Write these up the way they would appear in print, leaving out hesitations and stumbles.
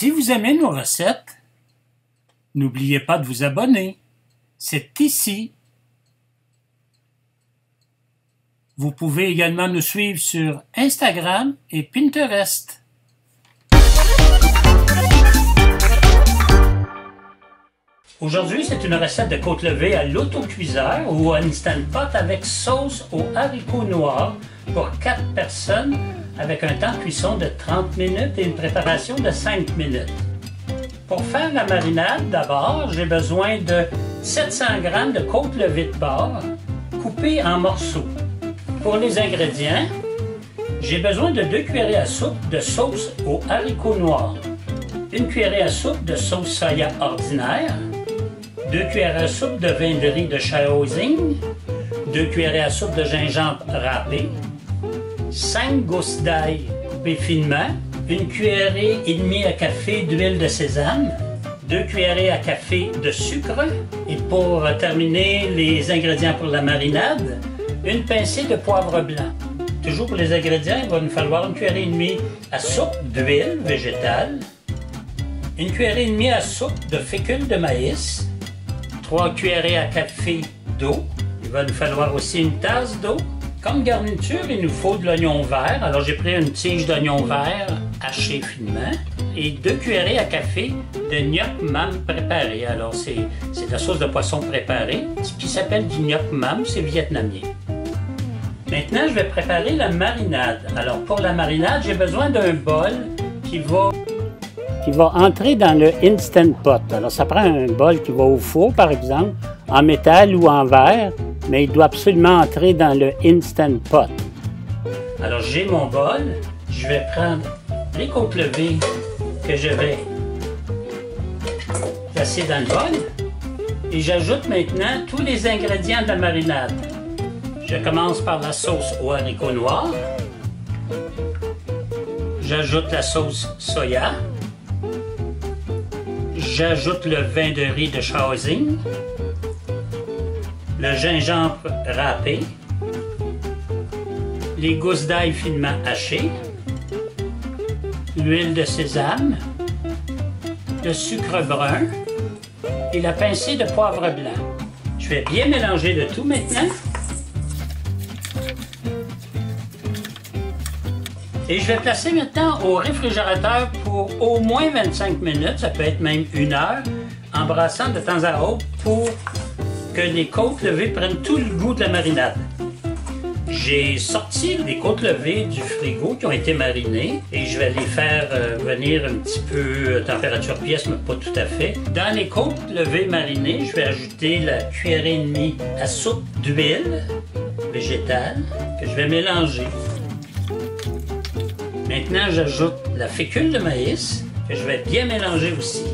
Si vous aimez nos recettes, n'oubliez pas de vous abonner. C'est ici. Vous pouvez également nous suivre sur Instagram et Pinterest. Aujourd'hui, c'est une recette de côte levée à l'autocuiseur ou à Instant Pot avec sauce aux haricots noirs pour 4 personnes avec un temps de cuisson de 30 minutes et une préparation de 5 minutes. Pour faire la marinade, d'abord, j'ai besoin de 700 g de côte levée de porc coupée en morceaux. Pour les ingrédients, j'ai besoin de 2 cuillerées à soupe de sauce aux haricots noirs, 1 cuillerée à soupe de sauce soya ordinaire, 2 cuillerées à soupe de vin de riz de Shaoxing, 2 cuillerées à soupe de gingembre râpé, 5 gousses d'ail coupées finement, 1 cuillerée et demie à café d'huile de sésame, 2 cuillerées à café de sucre et pour terminer les ingrédients pour la marinade, une pincée de poivre blanc. Toujours pour les ingrédients, il va nous falloir 1 cuillerée et demie à soupe d'huile végétale, 1 cuillerée et demie à soupe de fécule de maïs, 3 cuillerées à café d'eau. Il va nous falloir aussi une tasse d'eau. Comme garniture, il nous faut de l'oignon vert. Alors j'ai pris une tige d'oignon vert haché finement et 2 cuillerées à café de gnoc mam préparé. Alors c'est de la sauce de poisson préparée. Ce qui s'appelle du gnoc mam, c'est vietnamien. Maintenant, je vais préparer la marinade. Alors pour la marinade, j'ai besoin d'un bol qui va entrer dans le Instant Pot. Alors ça prend un bol qui va au four, par exemple, en métal ou en verre, mais il doit absolument entrer dans le Instant Pot. Alors j'ai mon bol, je vais prendre les côtes levées que je vais placer dans le bol et j'ajoute maintenant tous les ingrédients de la marinade. Je commence par la sauce aux haricots noirs, j'ajoute la sauce soya, j'ajoute le vin de riz de Shaoxing, le gingembre râpé, les gousses d'ail finement hachées, l'huile de sésame, le sucre brun et la pincée de poivre blanc. Je vais bien mélanger le tout maintenant. Et je vais placer maintenant au réfrigérateur pour au moins 25 minutes, ça peut être même 1 heure, en brassant de temps à autre pour que les côtes levées prennent tout le goût de la marinade. J'ai sorti les côtes levées du frigo qui ont été marinées et je vais les faire venir un petit peu à température pièce, mais pas tout à fait. Dans les côtes levées marinées, je vais ajouter la cuillerée et demie à soupe d'huile végétale que je vais mélanger. Maintenant, j'ajoute la fécule de maïs que je vais bien mélanger aussi.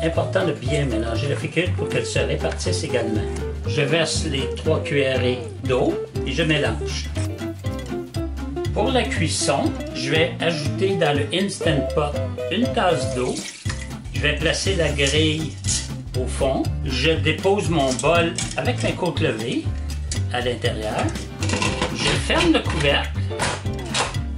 Important de bien mélanger la fécule pour qu'elle se répartisse également. Je verse les 3 cuillerées d'eau et je mélange. Pour la cuisson, je vais ajouter dans le Instant Pot 1 tasse d'eau. Je vais placer la grille au fond. Je dépose mon bol avec mes côtes levées à l'intérieur. Je ferme le couvercle.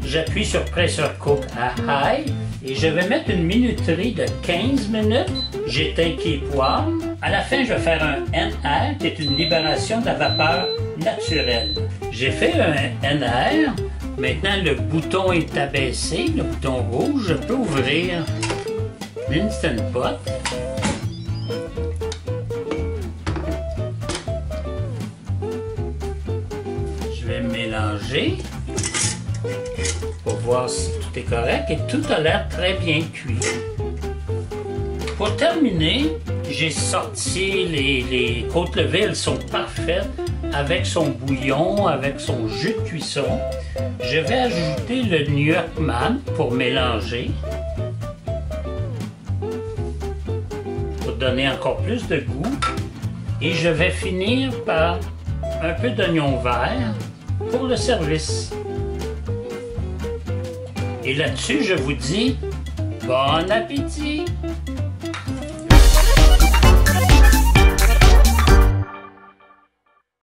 J'appuie sur Pressure Cook à High et je vais mettre une minuterie de 15 minutes. J'éteins qui poêle. À la fin, je vais faire un NR qui est une libération de la vapeur naturelle. J'ai fait un NR. Maintenant, le bouton est abaissé, le bouton rouge. Je peux ouvrir l'Instant Pot. Je vais mélanger pour voir si tout est correct et tout a l'air très bien cuit. Pour terminer, j'ai sorti les côtes levées, elles sont parfaites avec son bouillon, avec son jus de cuisson. Je vais ajouter le gnoc mam pour mélanger, pour donner encore plus de goût. Et je vais finir par un peu d'oignon vert pour le service. Et là-dessus, je vous dis bon appétit!